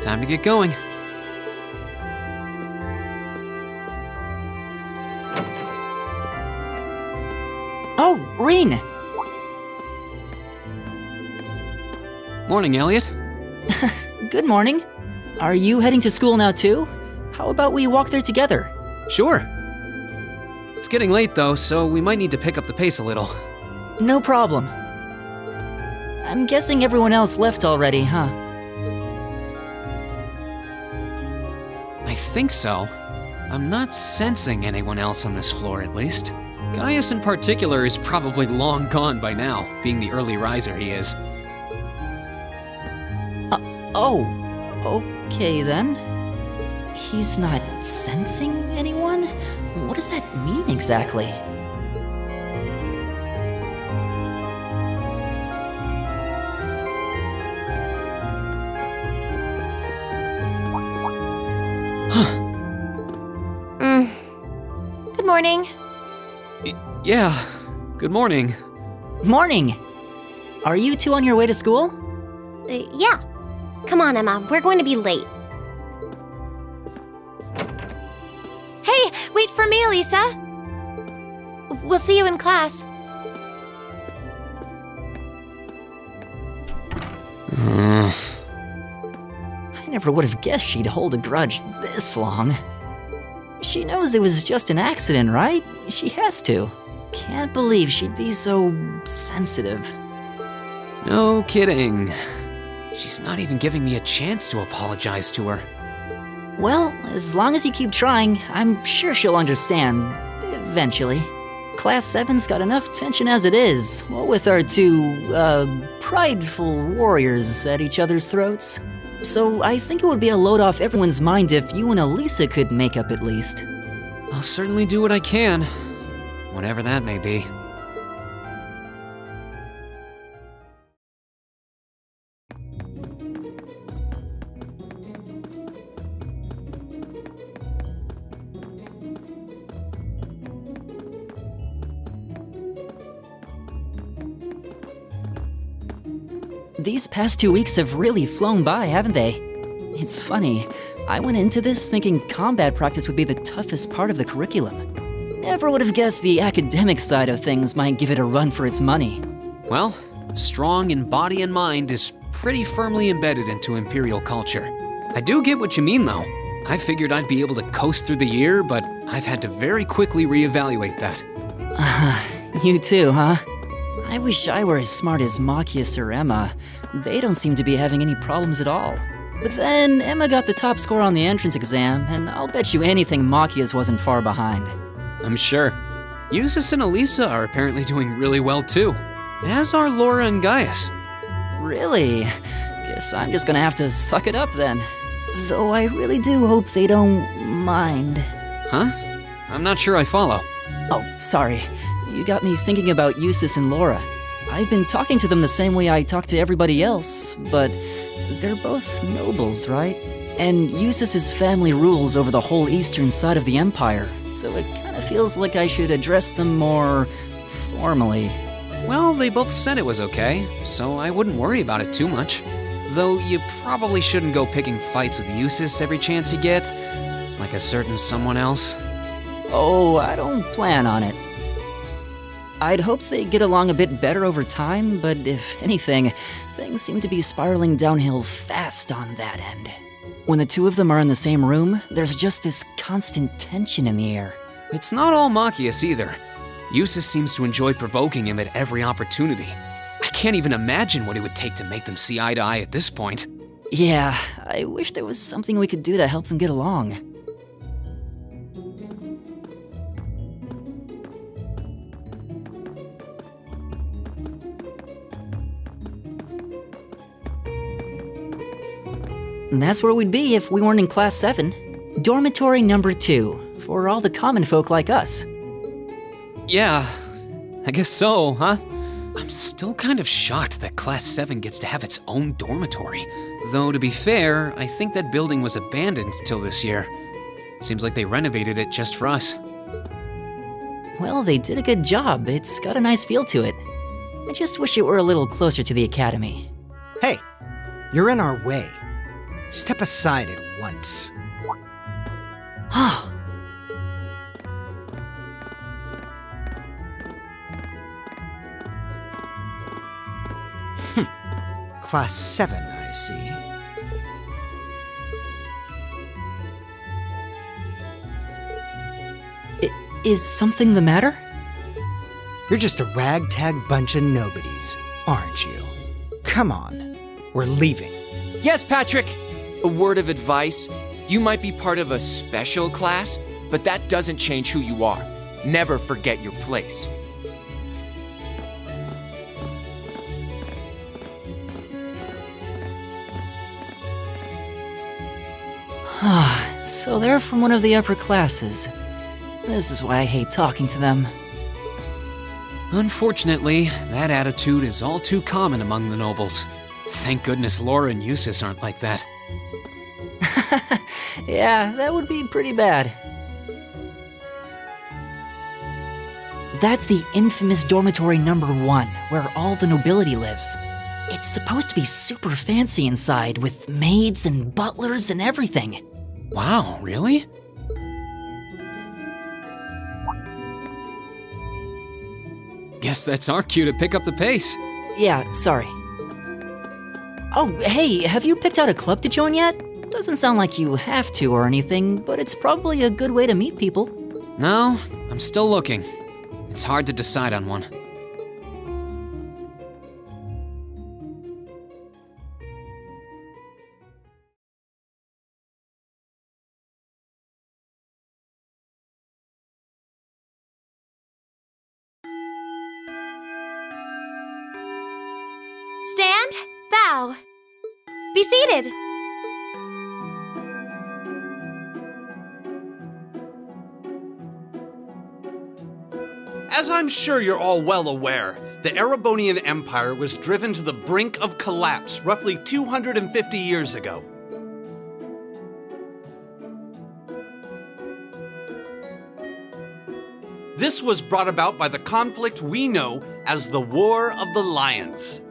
Time to get going. Oh, Rean! Morning, Elliot. Good morning. Are you heading to school now too? How about we walk there together? Sure. It's getting late though, so we might need to pick up the pace a little. No problem. I'm guessing everyone else left already, huh? I think so. I'm not sensing anyone else on this floor, at least. Gaius in particular is probably long gone by now, being the early riser he is. Oh, okay then. He's not sensing anyone? What does that mean exactly? Good morning. Yeah, good morning. Morning! Are you two on your way to school? Yeah. Come on, Emma. We're going to be late. Hey, wait for me, Elisa. We'll see you in class. I never would have guessed she'd hold a grudge this long. She knows it was just an accident, right? She has to. Can't believe she'd be so sensitive. No kidding. She's not even giving me a chance to apologize to her. Well, as long as you keep trying, I'm sure she'll understand. Eventually. Class 7's got enough tension as it is, what with our two, prideful warriors at each other's throats. So I think it would be a load off everyone's mind if you and Elisa could make up at least. I'll certainly do what I can, whatever that may be. These past 2 weeks have really flown by, haven't they? It's funny, I went into this thinking combat practice would be the toughest part of the curriculum. Never would have guessed the academic side of things might give it a run for its money. Well, strong in body and mind is pretty firmly embedded into Imperial culture. I do get what you mean, though. I figured I'd be able to coast through the year, but I've had to very quickly reevaluate that. You too, huh? I wish I were as smart as Machias or Emma. They don't seem to be having any problems at all. But then, Emma got the top score on the entrance exam, and I'll bet you anything Machias wasn't far behind. I'm sure. Eustace and Elisa are apparently doing really well too, as are Laura and Gaius. Really? Guess I'm just gonna have to suck it up then. Though I really do hope they don't mind. Huh? I'm not sure I follow. Oh, sorry. You got me thinking about Eustace and Laura. I've been talking to them the same way I talk to everybody else, but they're both nobles, right? And Eustace's family rules over the whole eastern side of the Empire, so it kinda feels like I should address them more formally. Well, they both said it was okay, so I wouldn't worry about it too much. Though you probably shouldn't go picking fights with Eustace every chance you get, like a certain someone else. Oh, I don't plan on it. I'd hoped they'd get along a bit better over time, but if anything, things seem to be spiraling downhill fast on that end. When the two of them are in the same room, there's just this constant tension in the air. It's not all Machias either. Eustace seems to enjoy provoking him at every opportunity. I can't even imagine what it would take to make them see eye to eye at this point. Yeah, I wish there was something we could do to help them get along. And that's where we'd be if we weren't in Class 7. Dormitory number 2, for all the common folk like us. Yeah, I guess so, huh? I'm still kind of shocked that Class 7 gets to have its own dormitory. Though, to be fair, I think that building was abandoned till this year. Seems like they renovated it just for us. Well, they did a good job. It's got a nice feel to it. I just wish it were a little closer to the academy. Hey, you're in our way. Step aside at once. Huh. Class 7, I see. Is something the matter? You're just a ragtag bunch of nobodies, aren't you? Come on, we're leaving. Yes, Patrick! A word of advice. You might be part of a special class, but that doesn't change who you are. Never forget your place. So they're from one of the upper classes. This is why I hate talking to them. Unfortunately, that attitude is all too common among the nobles. Thank goodness Laura and Eustace aren't like that. Yeah, that would be pretty bad. That's the infamous dormitory number 1, where all the nobility lives. It's supposed to be super fancy inside, with maids and butlers and everything. Wow, really? Guess that's our cue to pick up the pace. Yeah, sorry. Oh, hey, have you picked out a club to join yet? Doesn't sound like you have to or anything, but it's probably a good way to meet people. No, I'm still looking. It's hard to decide on one. Stand, bow. Be seated. As I'm sure you're all well aware, the Erebonian Empire was driven to the brink of collapse roughly 250 years ago. This was brought about by the conflict we know as the War of the Lions.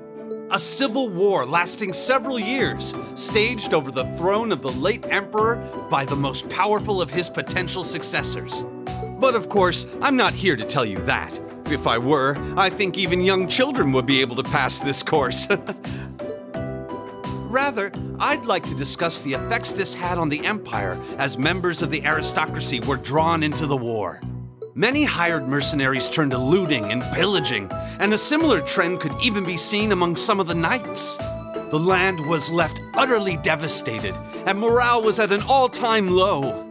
A civil war lasting several years, staged over the throne of the late emperor by the most powerful of his potential successors. But of course, I'm not here to tell you that. If I were, I think even young children would be able to pass this course. Rather, I'd like to discuss the effects this had on the empire as members of the aristocracy were drawn into the war. Many hired mercenaries turned to looting and pillaging, and a similar trend could even be seen among some of the knights. The land was left utterly devastated, and morale was at an all-time low.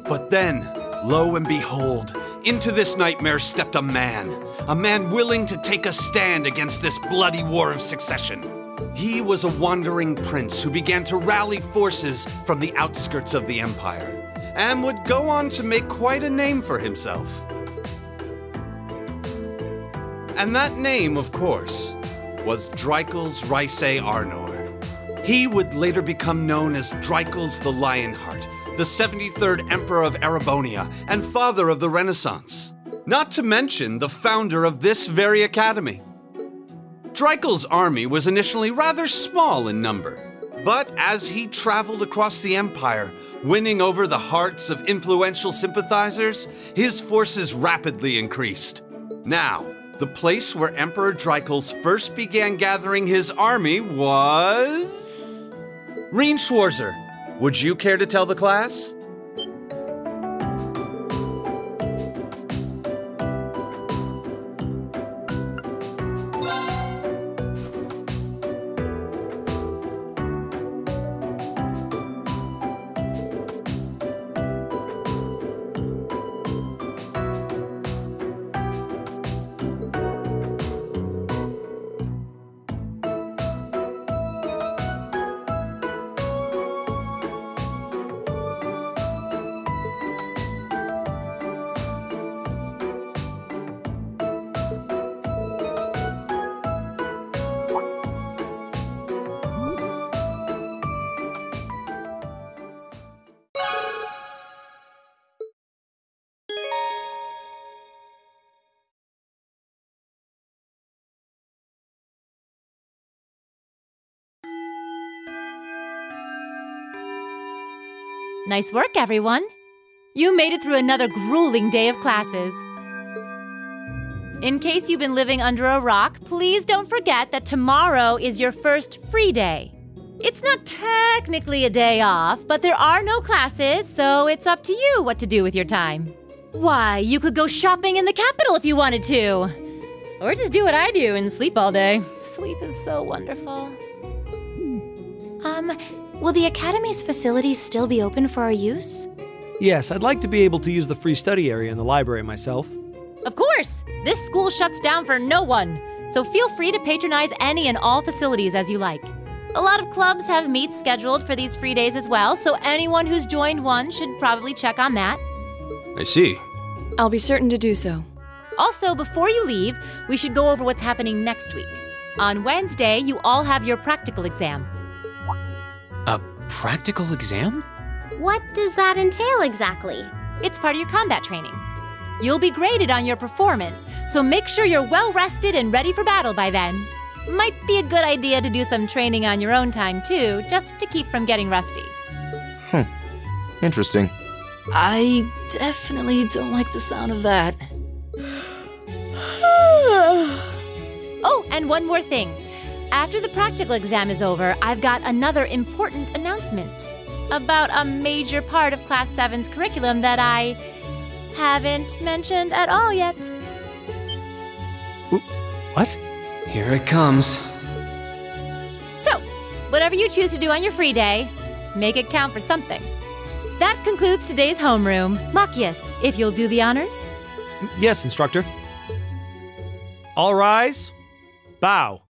But then, lo and behold, into this nightmare stepped a man willing to take a stand against this bloody war of succession. He was a wandering prince who began to rally forces from the outskirts of the empire, and would go on to make quite a name for himself. And that name, of course, was Drycles Rhysei Arnor. He would later become known as Drycles the Lionheart, the 73rd Emperor of Erebonia and father of the Renaissance. Not to mention the founder of this very academy. Drycles' army was initially rather small in number, but as he traveled across the empire, winning over the hearts of influential sympathizers, his forces rapidly increased. Now, the place where Emperor Drycles first began gathering his army was... Rien Schwarzer, would you care to tell the class? Nice work, everyone. You made it through another grueling day of classes. In case you've been living under a rock, please don't forget that tomorrow is your first free day. It's not technically a day off, but there are no classes, so it's up to you what to do with your time. Why, you could go shopping in the capital if you wanted to. Or just do what I do and sleep all day. Sleep is so wonderful. Will the Academy's facilities still be open for our use? Yes, I'd like to be able to use the free study area in the library myself. Of course! This school shuts down for no one, so feel free to patronize any and all facilities as you like. A lot of clubs have meets scheduled for these free days as well, so anyone who's joined one should probably check on that. I see. I'll be certain to do so. Also, before you leave, we should go over what's happening next week. On Wednesday, you all have your practical exam. A practical exam? What does that entail exactly? It's part of your combat training. You'll be graded on your performance, so make sure you're well rested and ready for battle by then. Might be a good idea to do some training on your own time too, just to keep from getting rusty. Interesting. I definitely don't like the sound of that. Oh, and one more thing. After the practical exam is over, I've got another important announcement about a major part of Class 7's curriculum that I haven't mentioned at all yet. What? Here it comes. So, whatever you choose to do on your free day, make it count for something. That concludes today's homeroom. Machias, if you'll do the honors. Yes, instructor. All rise. Bow.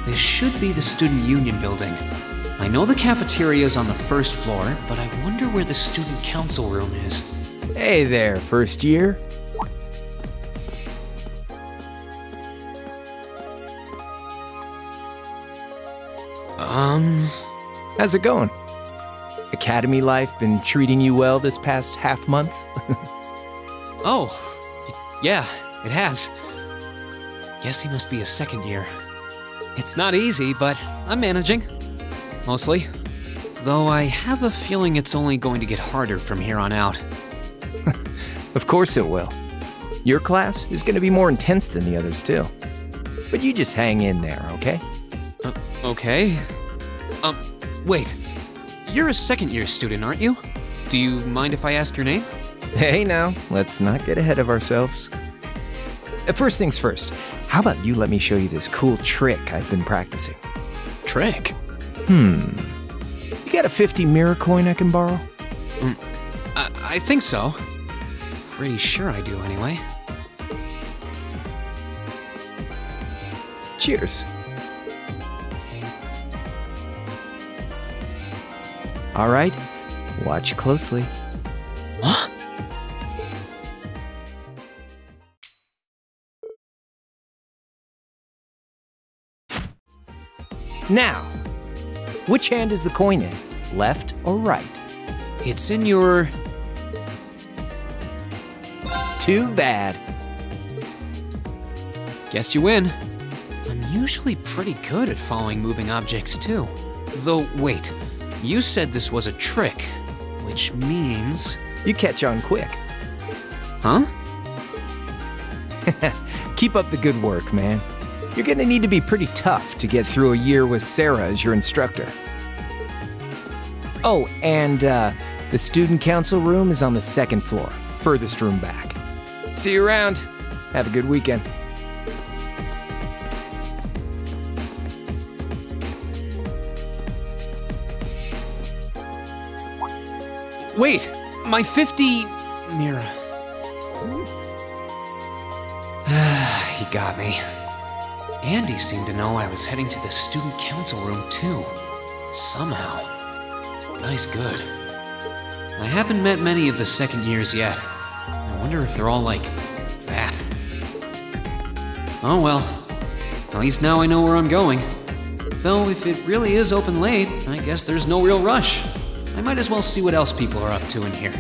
This should be the Student Union building. I know the cafeteria is on the first floor, but I wonder where the Student Council room is. Hey there, first year. How's it going? Academy life been treating you well this past half month? Oh, yeah, it has. Guess he must be a second year. It's not easy, but I'm managing. Mostly. Though I have a feeling it's only going to get harder from here on out. Of course it will. Your class is going to be more intense than the others too. But you just hang in there, okay? Okay. Wait. You're a second-year student, aren't you? Do you mind if I ask your name? Hey now, let's not get ahead of ourselves. First things first, how about you let me show you this cool trick I've been practicing? Trick? You got a 50 mirror coin I can borrow? I think so. Pretty sure I do, anyway. Cheers. All right, watch closely. Huh? Now, which hand is the coin in? Left or right? It's in your... Too bad. Guess you win. I'm usually pretty good at following moving objects, too. Though, wait. You said this was a trick, which means... You catch on quick. Huh? Keep up the good work, man. You're gonna need to be pretty tough to get through a year with Sarah as your instructor. Oh, and the student council room is on the second floor, furthest room back. See you around. Have a good weekend. Wait! My 50... mirror. He got me. Andy seemed to know I was heading to the student council room, too. Somehow. Guy's good. I haven't met many of the second years yet. I wonder if they're all like that. Oh well. At least now I know where I'm going. Though if it really is open late, I guess there's no real rush. I might as well see what else people are up to in here.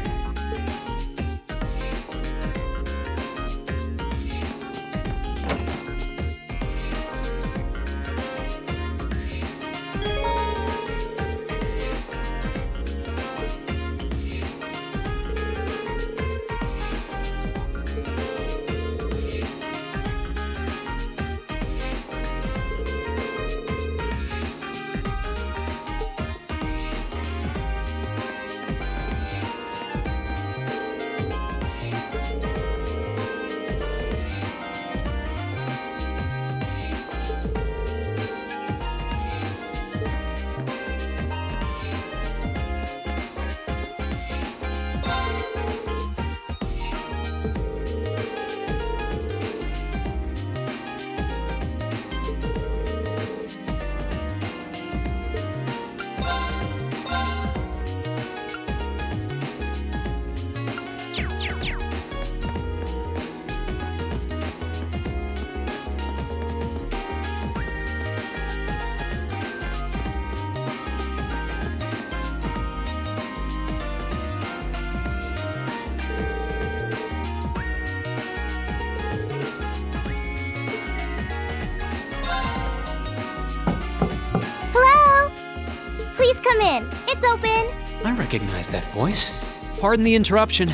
Come in. It's open. I recognize that voice. Pardon the interruption.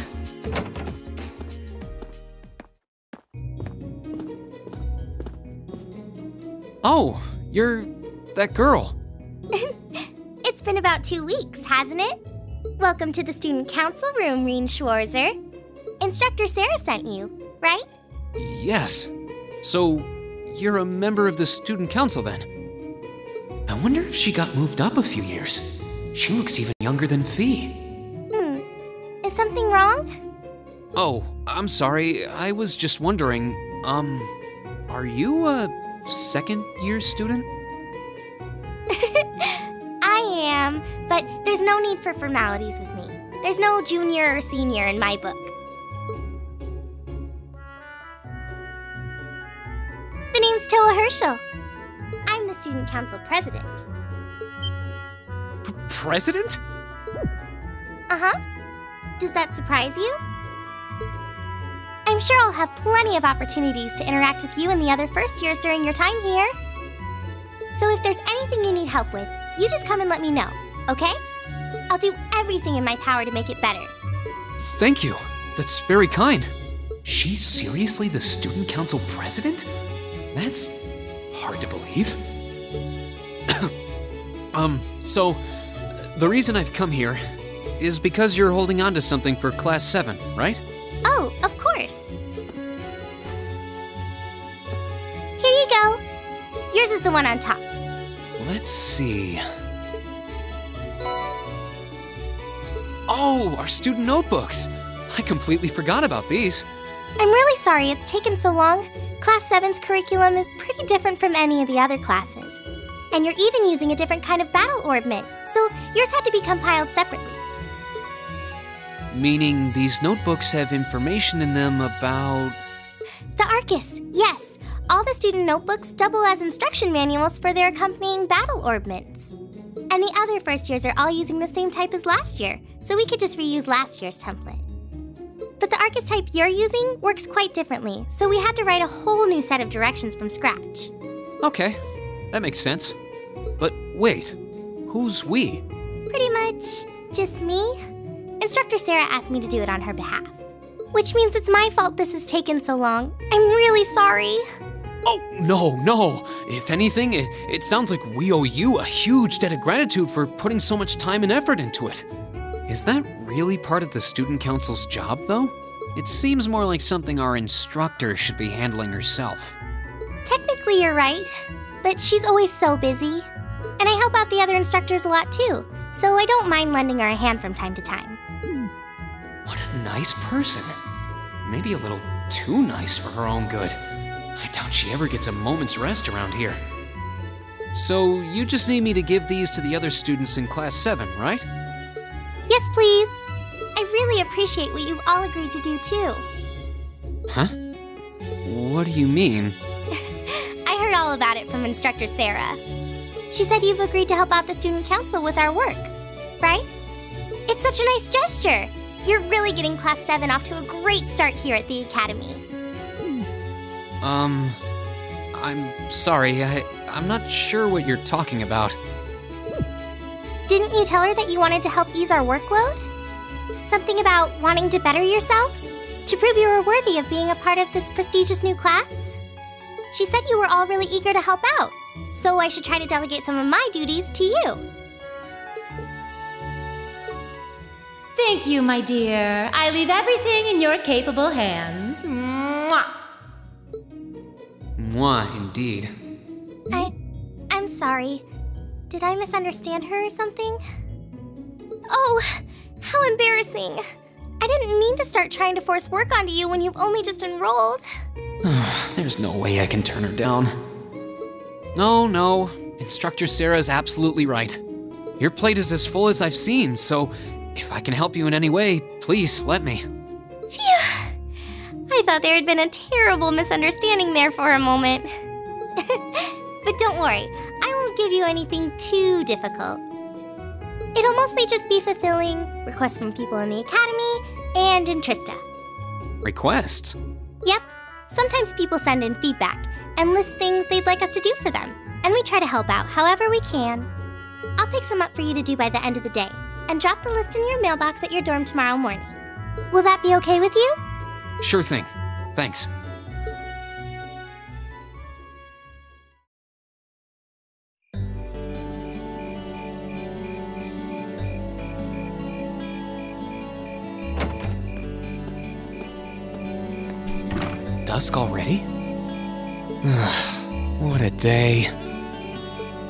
Oh, you're that girl. It's been about 2 weeks, hasn't it? Welcome to the student council room, Reen Schwarzer. Instructor Sarah sent you, right? Yes. So, you're a member of the student council then? I wonder if she got moved up a few years. She looks even younger than Fee. Is something wrong? Oh, I'm sorry. I was just wondering, are you a second-year student? no need for formalities with me. There's no junior or senior in my book. The name's Toa Herschel. I'm the student council president. President? Uh-huh. Does that surprise you? I'm sure I'll have plenty of opportunities to interact with you and the other first years during your time here. So if there's anything you need help with, you just come and let me know, okay? I'll do everything in my power to make it better. Thank you. That's very kind. She's seriously the student council president? That's hard to believe. So, the reason I've come here is because you're holding on to something for Class 7, right? Oh, of course. Here you go. Yours is the one on top. Let's see. Oh, our student notebooks. I completely forgot about these. I'm really sorry it's taken so long. Class 7's curriculum is pretty different from any of the other classes. And you're even using a different kind of battle orbment, so yours had to be compiled separately. Meaning these notebooks have information in them about... The Arcus, yes. All the student notebooks double as instruction manuals for their accompanying battle orbments. And the other first years are all using the same type as last year, so we could just reuse last year's template. But the Arcus type you're using works quite differently, so we had to write a whole new set of directions from scratch. Okay, that makes sense. But wait, who's we? Pretty much just me. Instructor Sarah asked me to do it on her behalf. Which means it's my fault this has taken so long. I'm really sorry. Oh, no. If anything, it sounds like we owe you a huge debt of gratitude for putting so much time and effort into it. Is that really part of the student council's job, though? It seems more like something our instructor should be handling herself. Technically, you're right, but she's always so busy. And I help out the other instructors a lot, too, so I don't mind lending her a hand from time to time. What a nice person. Maybe a little too nice for her own good. I doubt she ever gets a moment's rest around here. So you just need me to give these to the other students in Class 7, right? Yes, please. I really appreciate what you've all agreed to do, too. Huh? What do you mean? I heard all about it from Instructor Sarah. She said you've agreed to help out the student council with our work, right? It's such a nice gesture. You're really getting Class 7 off to a great start here at the Academy. I'm sorry, I'm not sure what you're talking about. Didn't you tell her that you wanted to help ease our workload? Something about wanting to better yourselves? To prove you were worthy of being a part of this prestigious new class? She said you were all really eager to help out, so I should try to delegate some of my duties to you. Thank you, my dear. I leave everything in your capable hands. Mwah! Mwah, indeed. I'm sorry. Did I misunderstand her or something? Oh, how embarrassing. I didn't mean to start trying to force work onto you when you've only just enrolled. There's no way I can turn her down. No. Instructor Sarah's absolutely right. Your plate is as full as I've seen, so if I can help you in any way, please let me. Phew! I thought there had been a terrible misunderstanding there for a moment. But don't worry, I won't give you anything too difficult. It'll mostly just be fulfilling requests from people in the Academy and in Trista. Requests? Yep. Sometimes people send in feedback and list things they'd like us to do for them, and we try to help out however we can. I'll pick some up for you to do by the end of the day, and drop the list in your mailbox at your dorm tomorrow morning. Will that be okay with you? Sure thing. Thanks. Dusk already? What a day.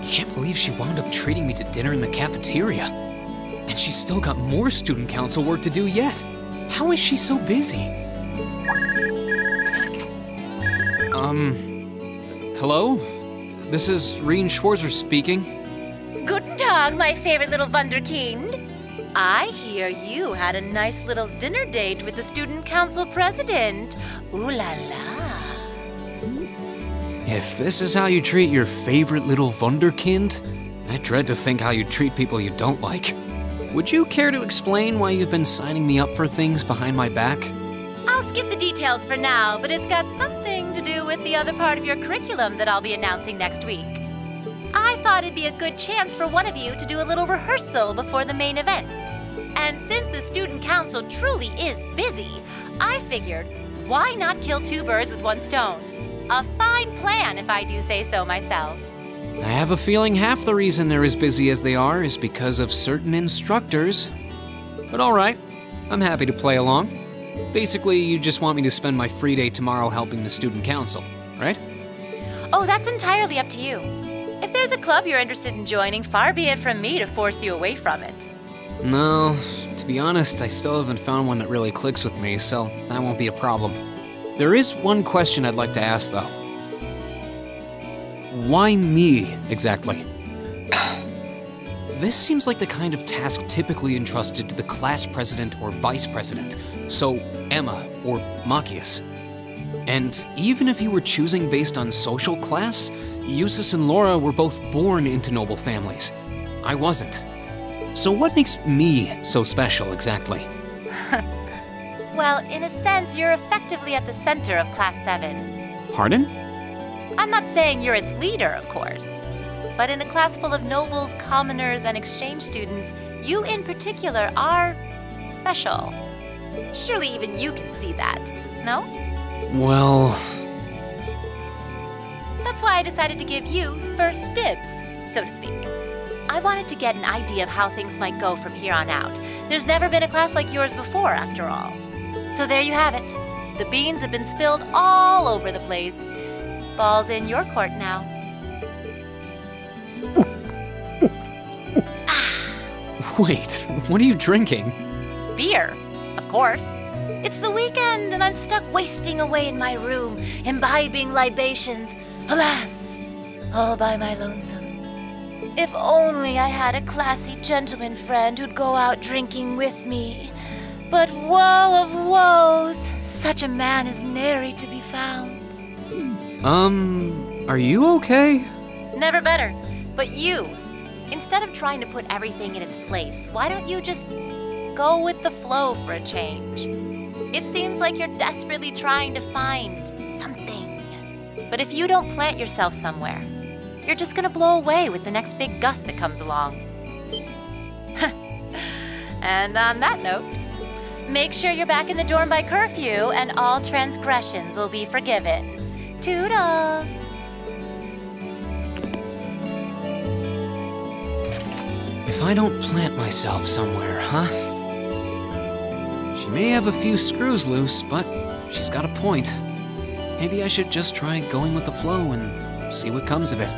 Can't believe she wound up treating me to dinner in the cafeteria. And she's still got more student council work to do yet. How is she so busy? Hello? This is Rien Schwarzer speaking. Guten Tag, my favorite little Wunderkind. I hear you had a nice little dinner date with the student council president. Ooh la la. If this is how you treat your favorite little wunderkind, I dread to think how you treat people you don't like. Would you care to explain why you've been signing me up for things behind my back? I'll skip the details for now, but it's got something to do with the other part of your curriculum that I'll be announcing next week. I thought it'd be a good chance for one of you to do a little rehearsal before the main event. And since the student council truly is busy, I figured, why not kill two birds with one stone? A fine plan, if I do say so myself. I have a feeling half the reason they're as busy as they are is because of certain instructors. But all right, I'm happy to play along. Basically, you just want me to spend my free day tomorrow helping the student council, right? Oh, that's entirely up to you. If there's a club you're interested in joining, far be it from me to force you away from it. No, to be honest, I still haven't found one that really clicks with me, so that won't be a problem. There is one question I'd like to ask, though. Why me, exactly? This seems like the kind of task typically entrusted to the class president or vice president, so Emma or Machias. And even if you were choosing based on social class, Eustace and Laura were both born into noble families. I wasn't. So what makes me so special, exactly? Well, in a sense, you're effectively at the center of Class 7. Pardon? I'm not saying you're its leader, of course. But in a class full of nobles, commoners, and exchange students, you in particular are special. Surely even you can see that, no? Well... That's why I decided to give you first dibs, so to speak. I wanted to get an idea of how things might go from here on out. There's never been a class like yours before, after all. So there you have it. The beans have been spilled all over the place. Ball's in your court now. Wait, what are you drinking? Beer, of course. It's the weekend and I'm stuck wasting away in my room, imbibing libations. Alas, all by my lonesome. If only I had a classy gentleman friend who'd go out drinking with me. But woe of woes, such a man is nary to be found. Are you okay? Never better. But you, instead of trying to put everything in its place, why don't you just go with the flow for a change? It seems like you're desperately trying to find something. But if you don't plant yourself somewhere, you're just gonna blow away with the next big gust that comes along. And on that note, make sure you're back in the dorm by curfew and all transgressions will be forgiven. Toodles! If I don't plant myself somewhere, huh? She may have a few screws loose, but she's got a point. Maybe I should just try going with the flow and see what comes of it.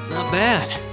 Not bad.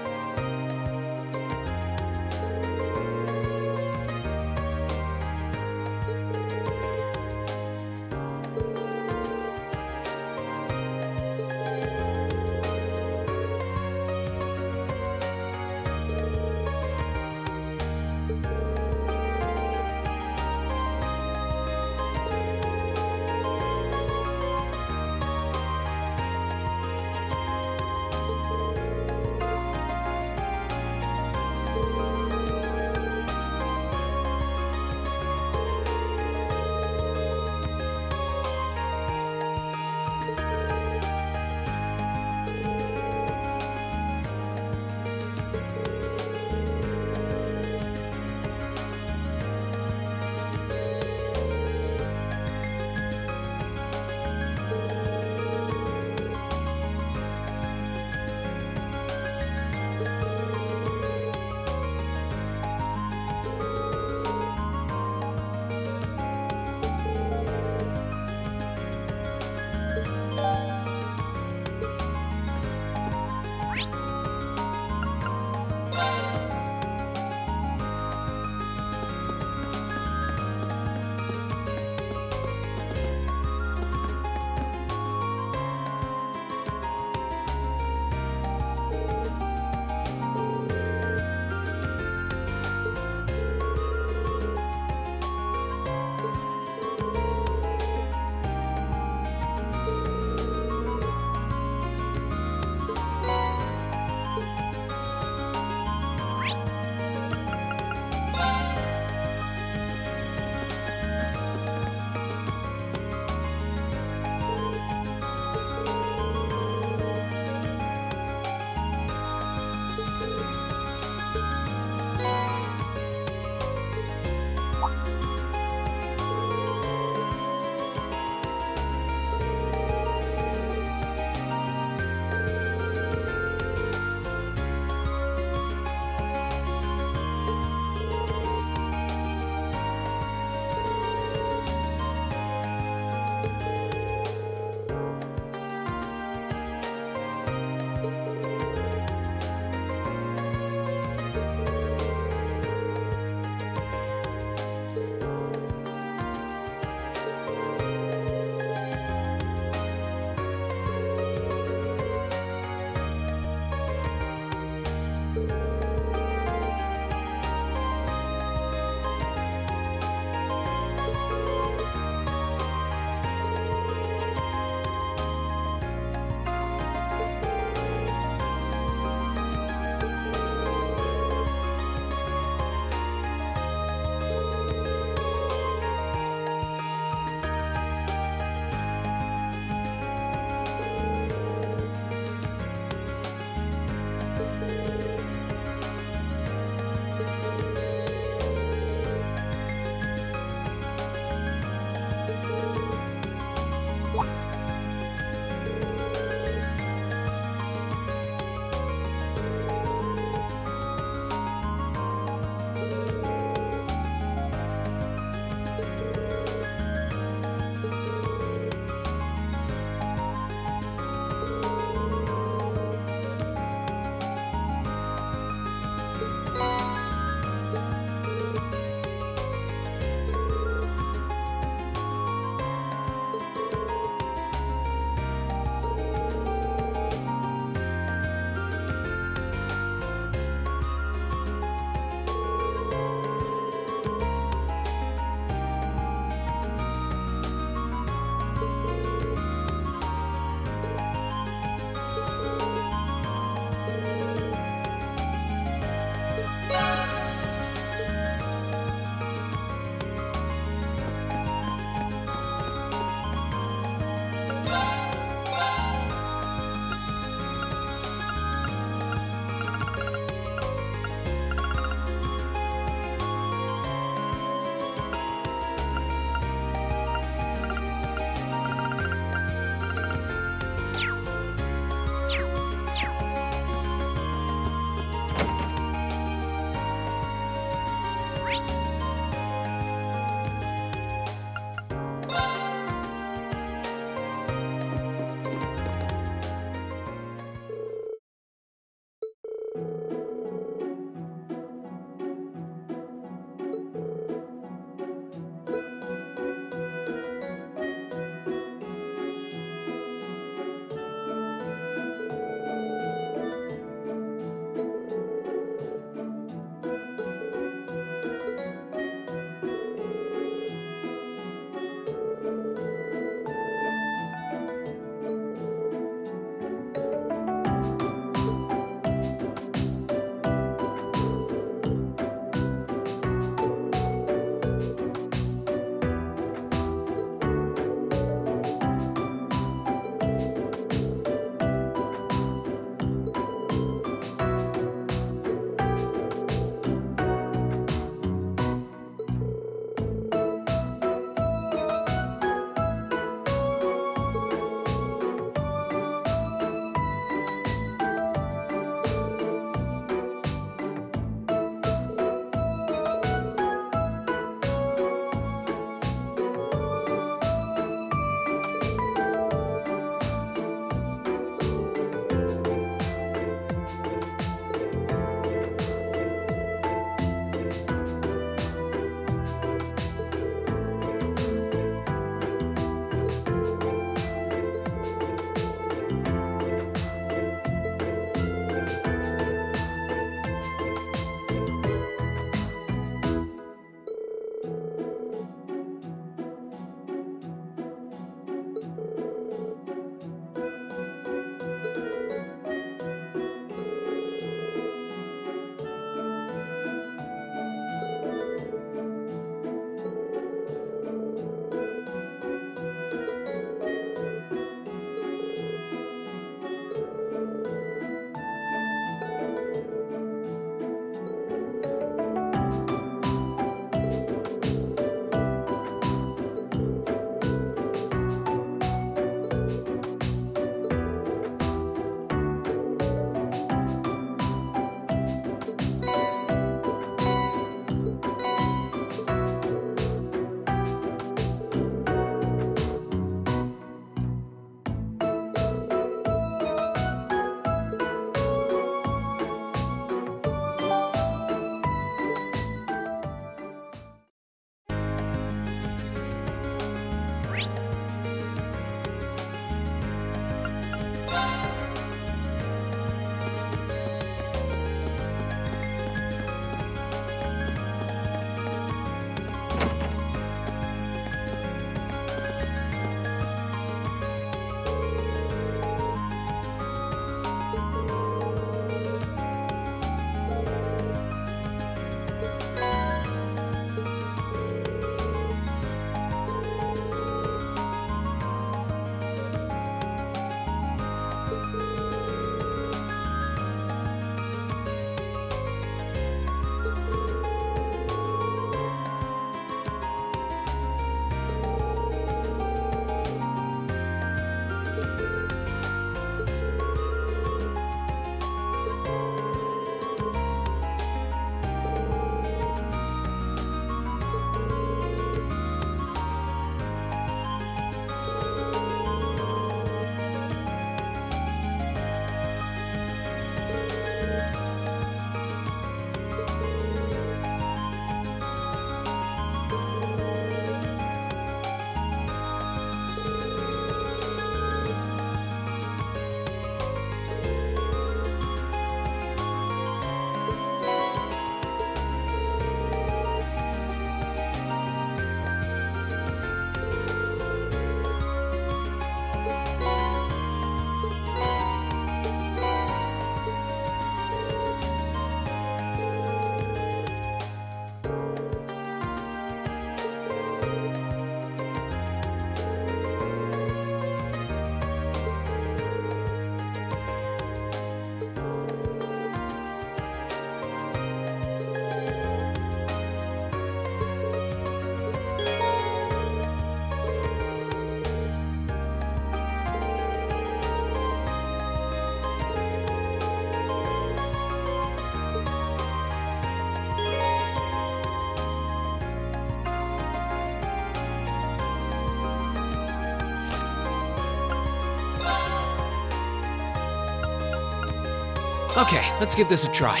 Okay, let's give this a try.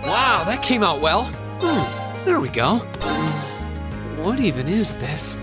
Wow, that came out well. There we go. What even is this?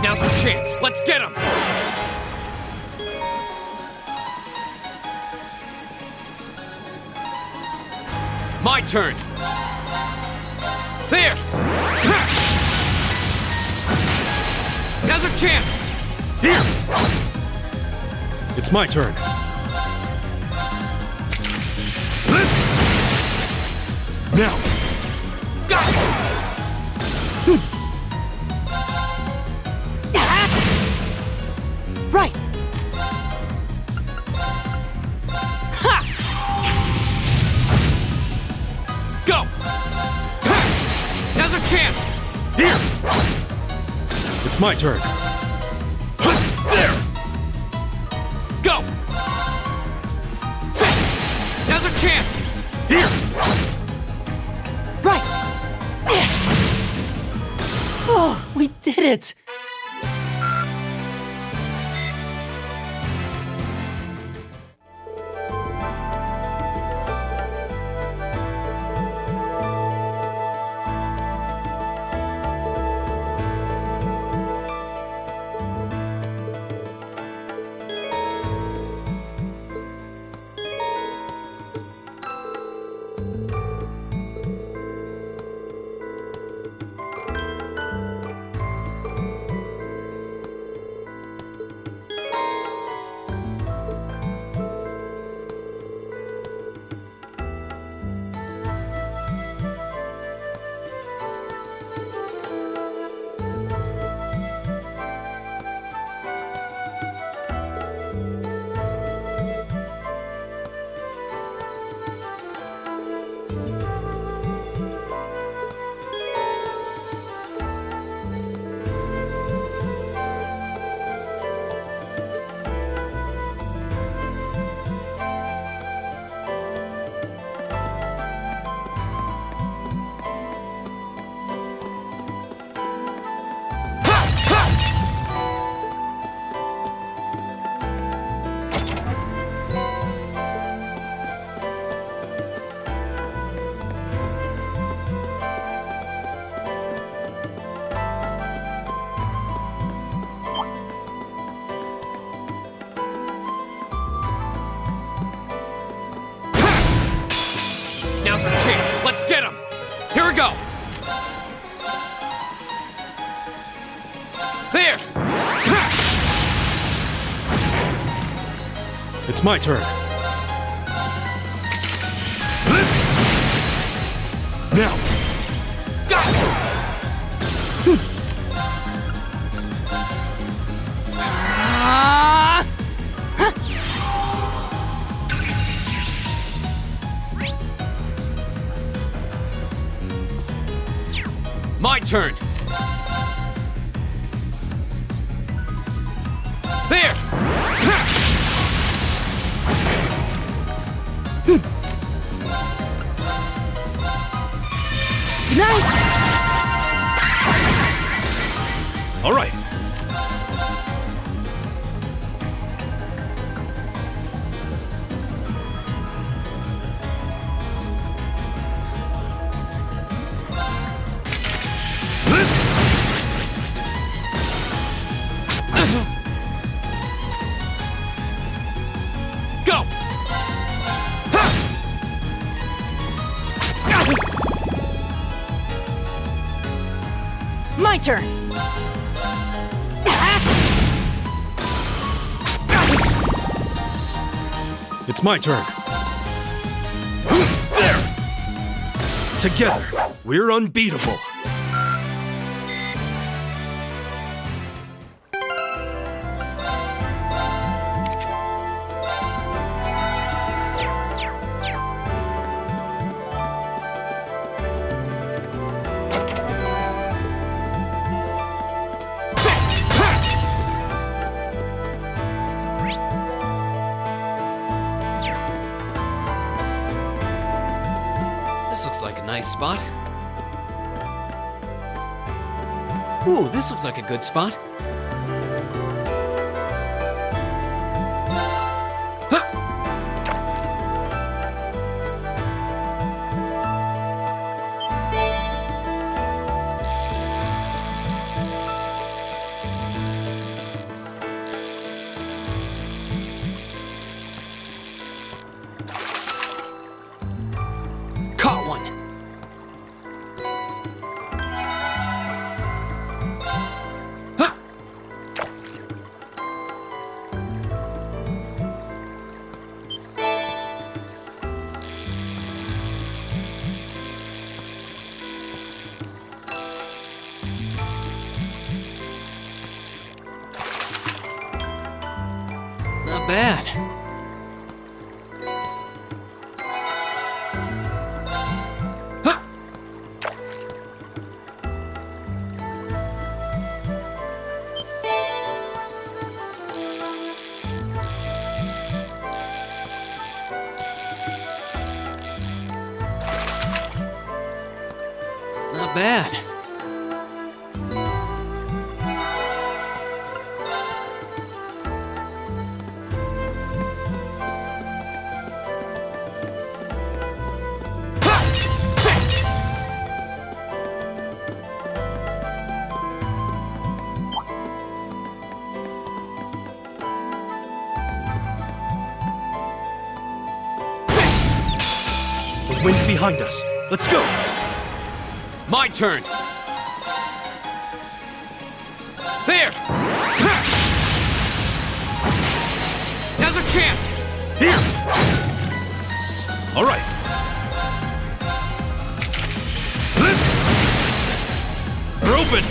Now's our chance. Let's get him! My turn! There! Now's our chance! Here! It's my turn. Now! Got it! Right! Ha! Go! Now's our chance! Here! It's my turn. There! Go! Now's our chance! Here! Right! Oh, we did it! Now's our chance. Let's get him. Here we go. There. It's my turn. Now! Got it. My turn. There! Nice! All right. Go! My turn! It's my turn. There! Together, we're unbeatable. This looks like a nice spot. Ooh, this looks like a good spot. Caught one. Not bad. Not bad. The wind's behind us. Let's go! My turn. There! Now's our chance! Here! All right. We're open!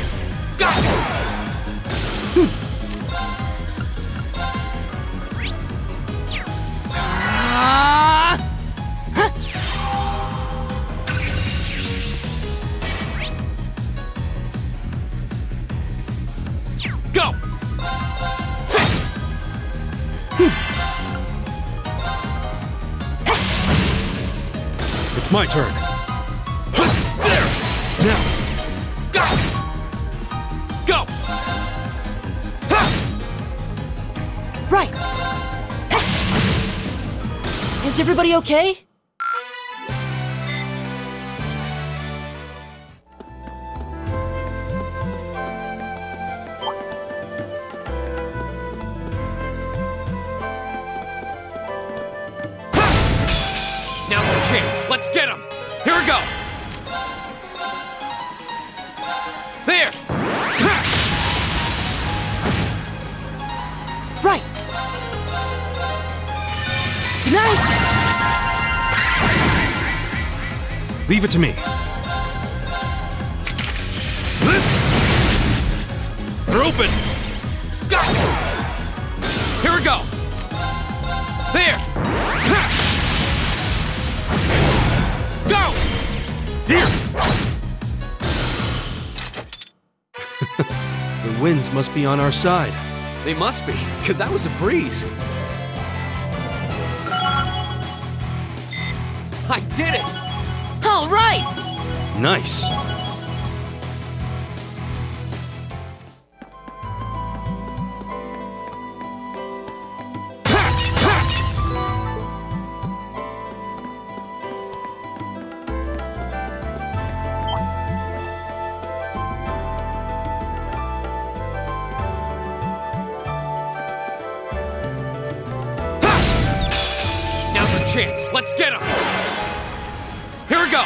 Go! Go! It's my turn. There! Now! Go! Go! Right! Is everybody okay? Now's our chance. Let's get him. Here we go. There. Right! Good night! Leave it to me. We're open! Go. Here we go. There. Go. Here! The winds must be on our side. They must be, because that was a breeze. I did it! All right! Nice. Now's our chance. Let's get him! Here we go!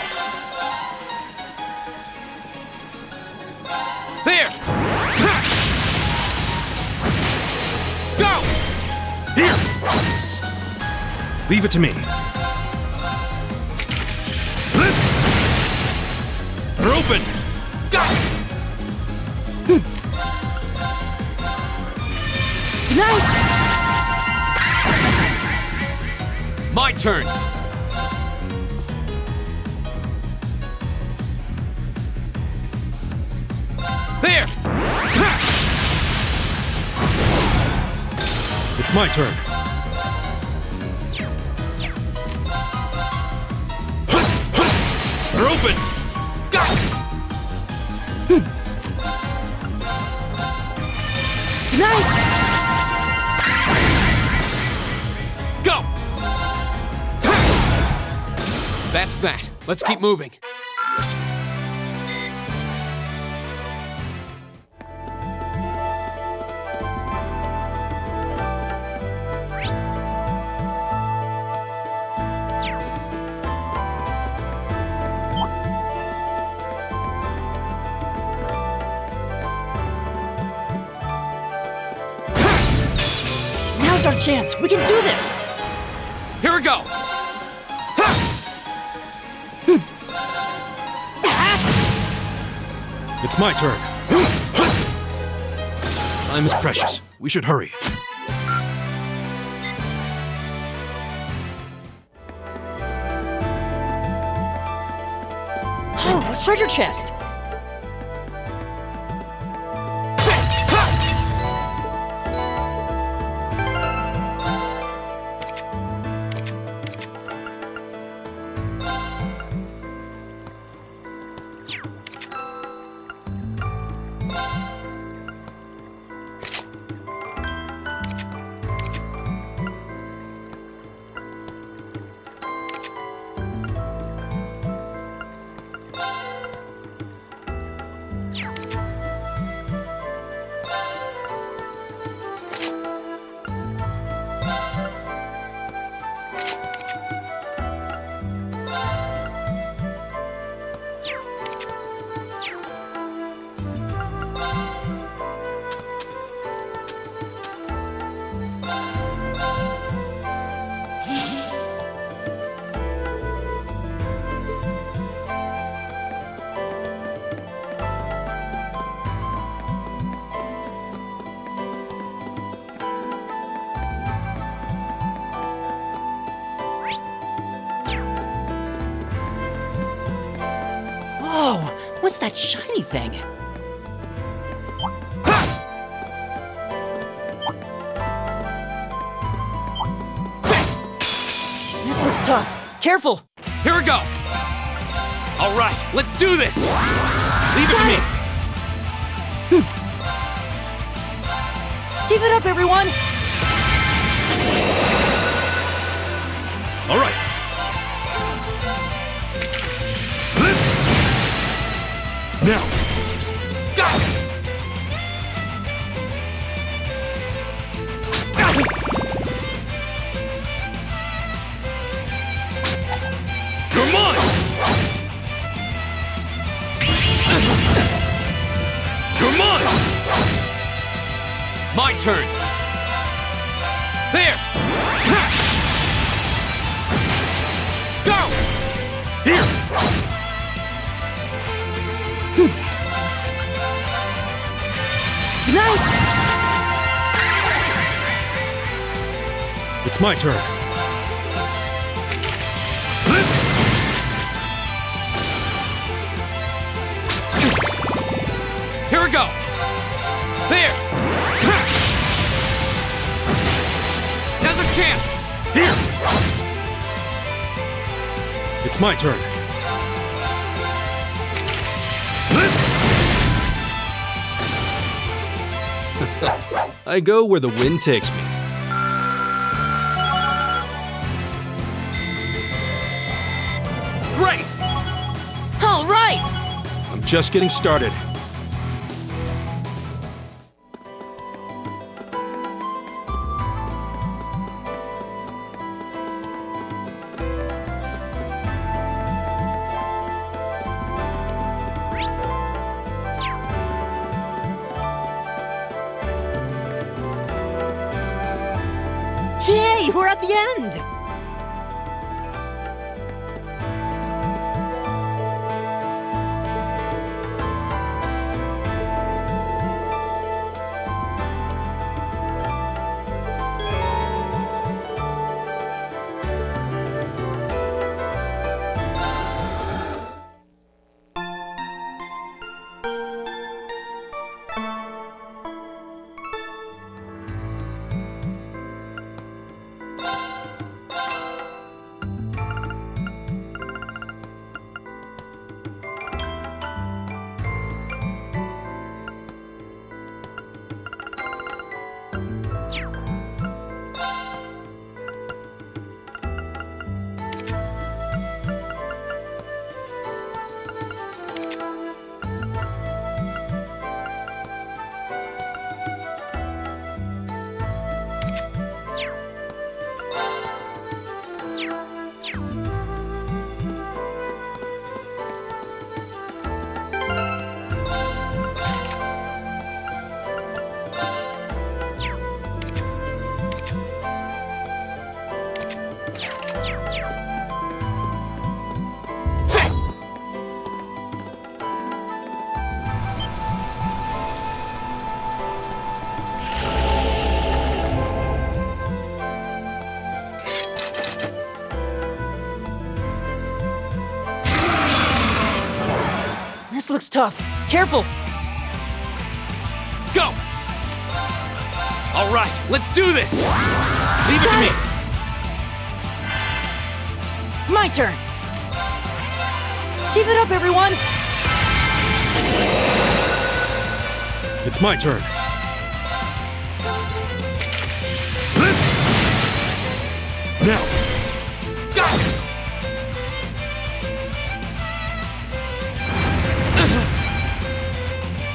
There! Go! Here! Leave it to me. They're open! Go! Good night! My turn! There! It's my turn. They're open! Go! Good night! Go! That's that. Let's keep moving. Now's our chance. We can do this. Here we go! It's my turn. Time is precious. We should hurry. Oh, a treasure chest. Whoa, what's that shiny thing? This looks tough. Careful! Here we go! All right, let's do this! Leave it to me! Keep it up, everyone! All right. Now. Go! You're mine! You're mine! My turn! There! Go! Here! Good night! It's my turn. Here we go! There! Now's our chance! Here! It's my turn. I go where the wind takes me. Great! All right! I'm just getting started. Yay, we're at the end! This looks tough. Careful! Go! All right, let's do this! Leave it to me! My turn! Keep it up, everyone! It's my turn. Now! Got it!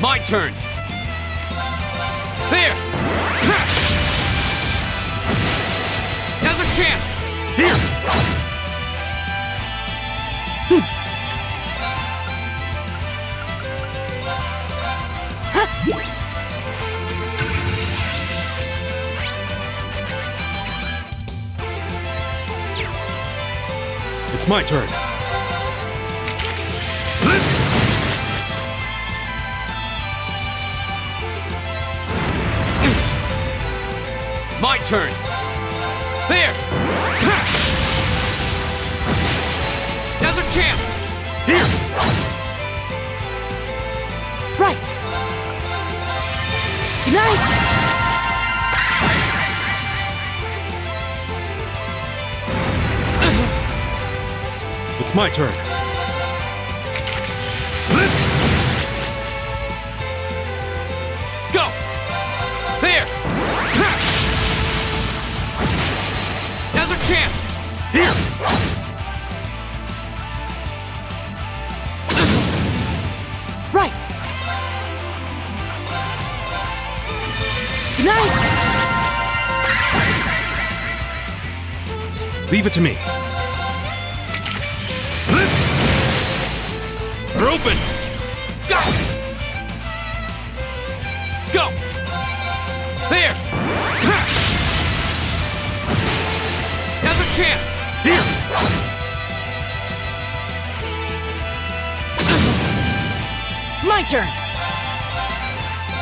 My turn! There! Now's our chance! Here! It's my turn. My turn! There! Now's our chance! Here! Right! Good night! It's my turn. Go! There! Now's our chance! Here! Right! Good night! Leave it to me. We're open! Go! Go! There! Now's our chance! Here! My turn!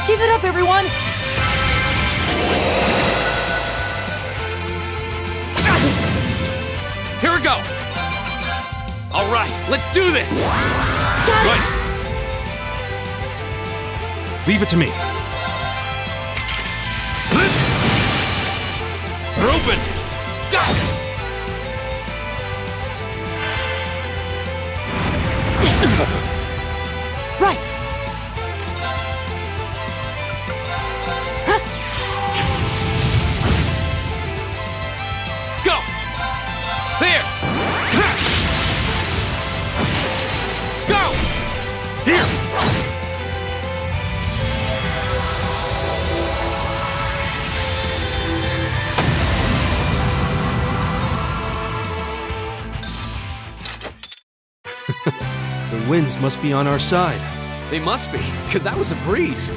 Keep it up, everyone! Here we go! All right, let's do this! Right. Leave it to me. winds must be on our side. They must be, because that was a breeze.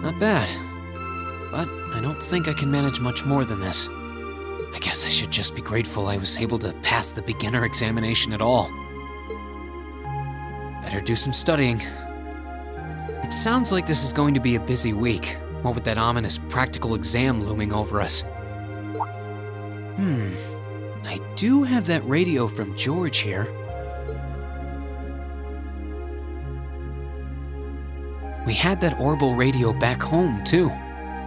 Not bad. But I don't think I can manage much more than this. I guess I should just be grateful I was able to pass the beginner examination at all. Better do some studying. It sounds like this is going to be a busy week, what with that ominous practical exam looming over us. I do have that radio from George here. We had that Orbital radio back home, too.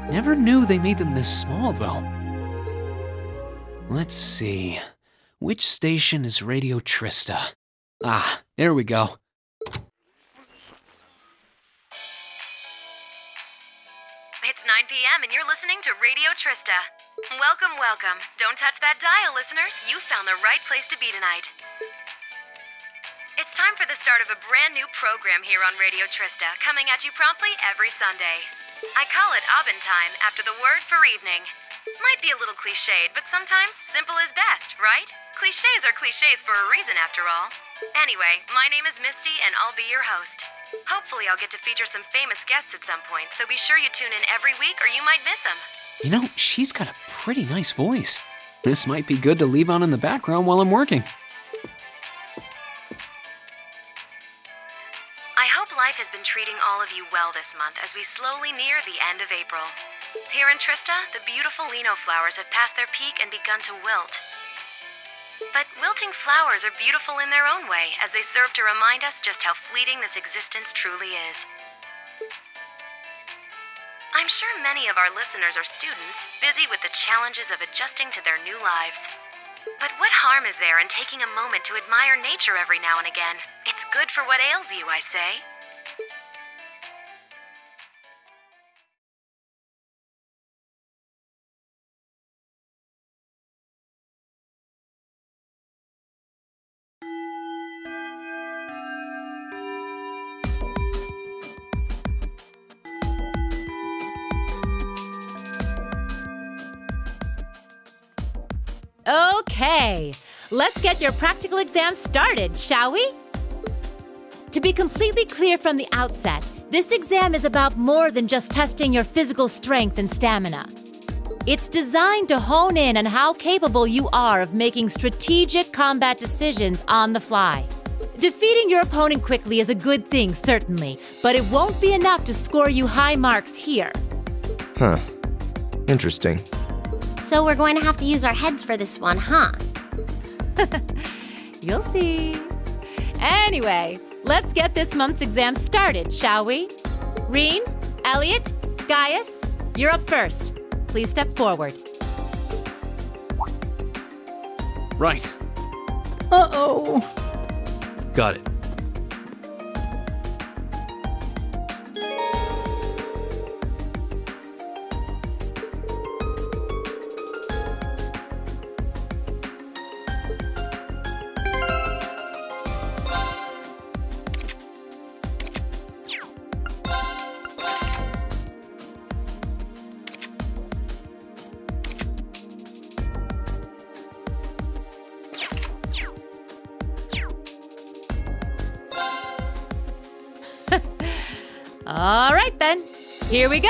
Never knew they made them this small, though. Let's see. Which station is Radio Trista? Ah, there we go. It's 9 p.m. and you're listening to Radio Trista. Welcome, welcome. Don't touch that dial, listeners. You found the right place to be tonight. It's time for the start of a brand new program here on Radio Trista, coming at you promptly every Sunday. I call it Abend Time after the word for evening. Might be a little cliched, but sometimes simple is best, right? Clichés are clichés for a reason, after all. Anyway, my name is Misty, and I'll be your host. Hopefully I'll get to feature some famous guests at some point, so be sure you tune in every week or you might miss them. You know, she's got a pretty nice voice. This might be good to leave on in the background while I'm working. I hope life has been treating all of you well this month as we slowly near the end of April. Here in Trista, the beautiful Lino flowers have passed their peak and begun to wilt. But wilting flowers are beautiful in their own way, as they serve to remind us just how fleeting this existence truly is. I'm sure many of our listeners are students, busy with the challenges of adjusting to their new lives. But what harm is there in taking a moment to admire nature every now and again? It's good for what ails you, I say. Okay, let's get your practical exam started, shall we? To be completely clear from the outset, this exam is about more than just testing your physical strength and stamina. It's designed to hone in on how capable you are of making strategic combat decisions on the fly. Defeating your opponent quickly is a good thing, certainly, but it won't be enough to score you high marks here. Huh. Interesting. So we're going to have to use our heads for this one, huh? You'll see. Anyway, let's get this month's exam started, shall we? Reen, Elliot, Gaius, you're up first. Please step forward. Right. Uh-oh. Got it. All right, then. Here we go.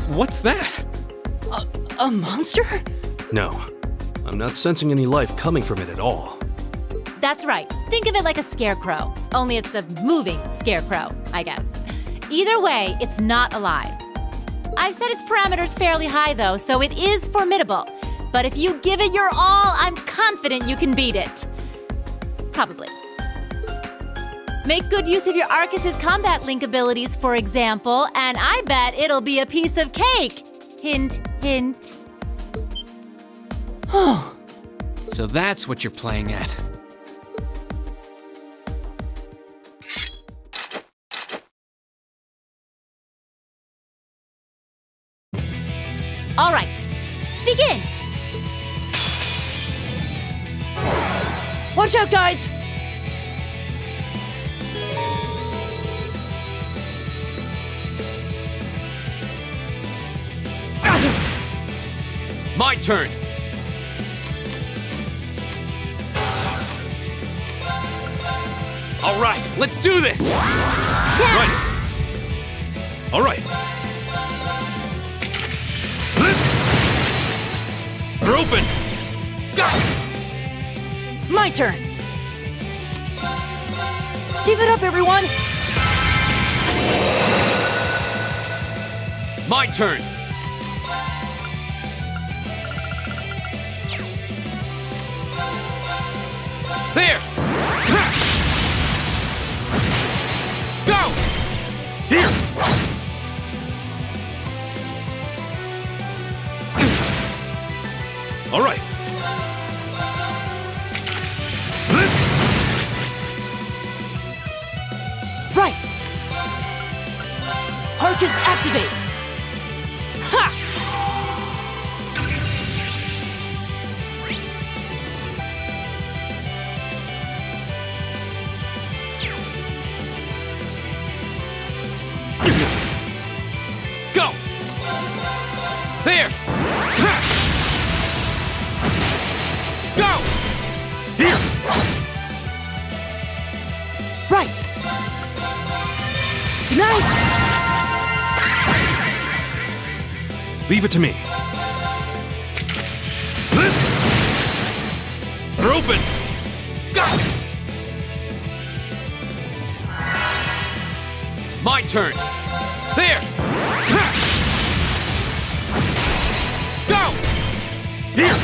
What's that? A monster? No, I'm not sensing any life coming from it at all. That's right. Think of it like a scarecrow. Only it's a moving scarecrow, I guess. Either way, it's not alive. I've set its parameters fairly high, though, so it is formidable. But if you give it your all, I'm confident you can beat it. Probably. Make good use of your Arcus's combat link abilities, for example, and I bet it'll be a piece of cake. Hint, hint. So that's what you're playing at. All right, begin. Watch out, guys! My turn! All right, let's do this! Right. All right. We're open! Go! My turn! Give it up, everyone! My turn! There! Go! Here! All right. Right! Arcus activate! Ha! Go! There! Go! Here! Right! Good night! Leave it to me. We're open! Go! My turn! There! Go! Here!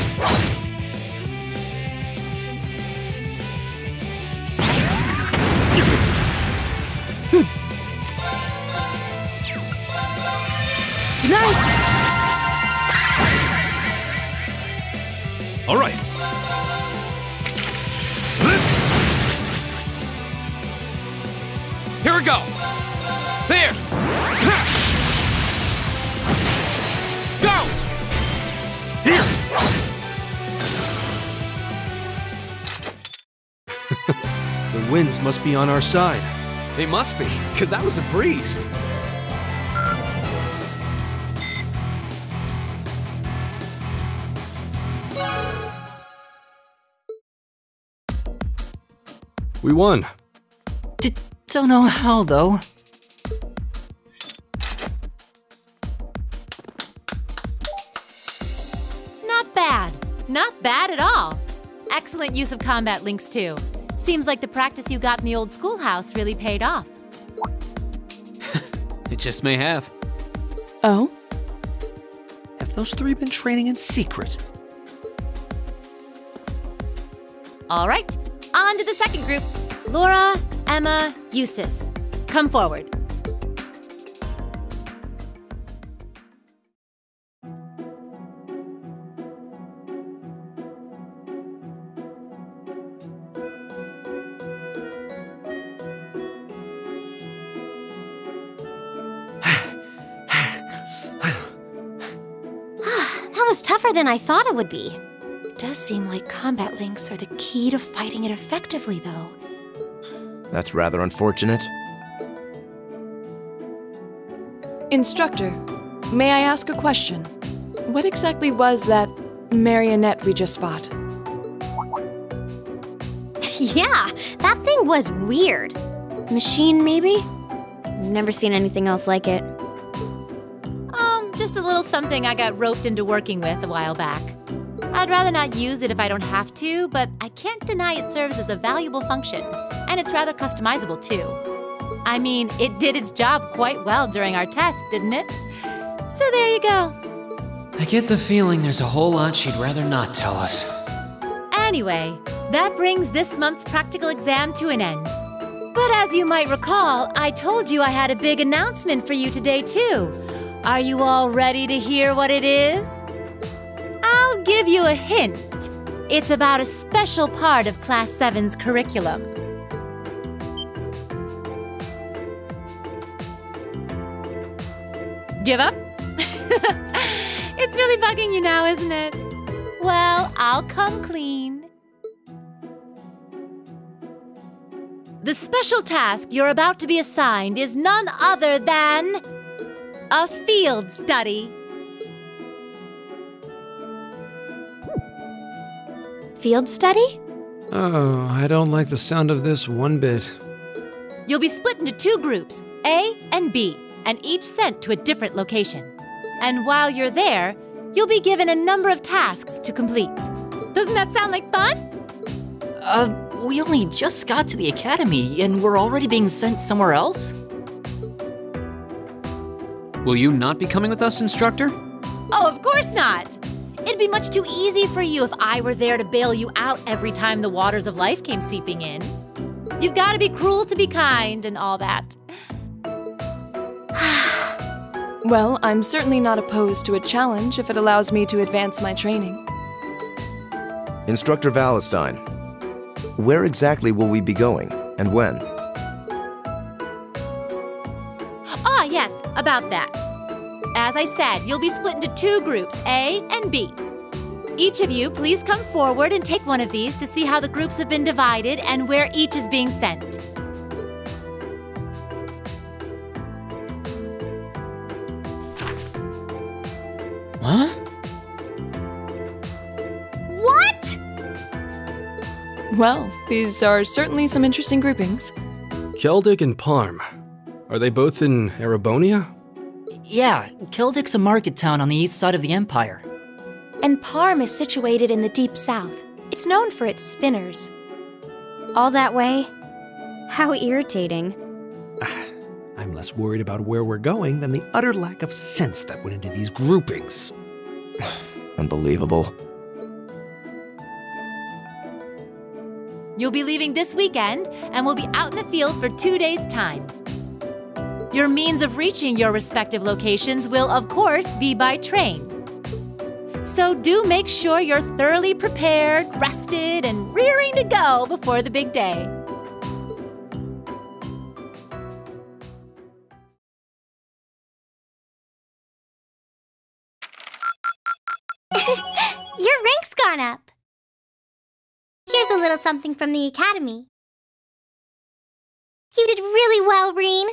Good night! All right. Here we go! There! Go! Here! The winds must be on our side. They must be, because that was a breeze. We won. Don't know how, though. Not bad. Not bad at all. Excellent use of combat links, too. Seems like the practice you got in the old schoolhouse really paid off. It just may have. Oh? Have those three been training in secret? All right, on to the second group. Laura, Emma, Eustace. Come forward. That was tougher than I thought it would be. It does seem like combat links are the key to fighting it effectively, though. That's rather unfortunate. Instructor, may I ask a question? What exactly was that marionette we just fought? Yeah, that thing was weird. Machine, maybe? Never seen anything else like it. Just a little something I got roped into working with a while back. I'd rather not use it if I don't have to, but I can't deny it serves as a valuable function, and it's rather customizable too. I mean, it did its job quite well during our test, didn't it? So there you go. I get the feeling there's a whole lot she'd rather not tell us. Anyway, that brings this month's practical exam to an end. But as you might recall, I told you I had a big announcement for you today too. Are you all ready to hear what it is? I'll give you a hint. It's about a special part of Class 7's curriculum. Give up? It's really bugging you now, isn't it? Well, I'll come clean. The special task you're about to be assigned is none other than a field study. Field study? Oh, I don't like the sound of this one bit. You'll be split into 2 groups, A and B, and each sent to a different location. And while you're there, you'll be given a number of tasks to complete. Doesn't that sound like fun? We only just got to the academy, and we're already being sent somewhere else? Will you not be coming with us, instructor? Oh, of course not. It'd be much too easy for you if I were there to bail you out every time the waters of life came seeping in. You've got to be cruel to be kind and all that. Well, I'm certainly not opposed to a challenge if it allows me to advance my training. Instructor Valentine, where exactly will we be going, and when? Ah, yes, about that. As I said, you'll be split into 2 groups, A and B. Each of you, please come forward and take one of these to see how the groups have been divided and where each is being sent. Huh? What? Well, these are certainly some interesting groupings. Keldic and Parm. Are they both in Erebonia? Yeah, Keldic's a market town on the east side of the Empire. And Parm is situated in the deep south. It's known for its spinners. All that way? How irritating. I'm less worried about where we're going than the utter lack of sense that went into these groupings. Unbelievable. You'll be leaving this weekend and will be out in the field for 2 days' time. Your means of reaching your respective locations will, of course, be by train. So do make sure you're thoroughly prepared, rested, and rearing to go before the big day. Your rank's gone up. Here's a little something from the academy. You did really well, Reen.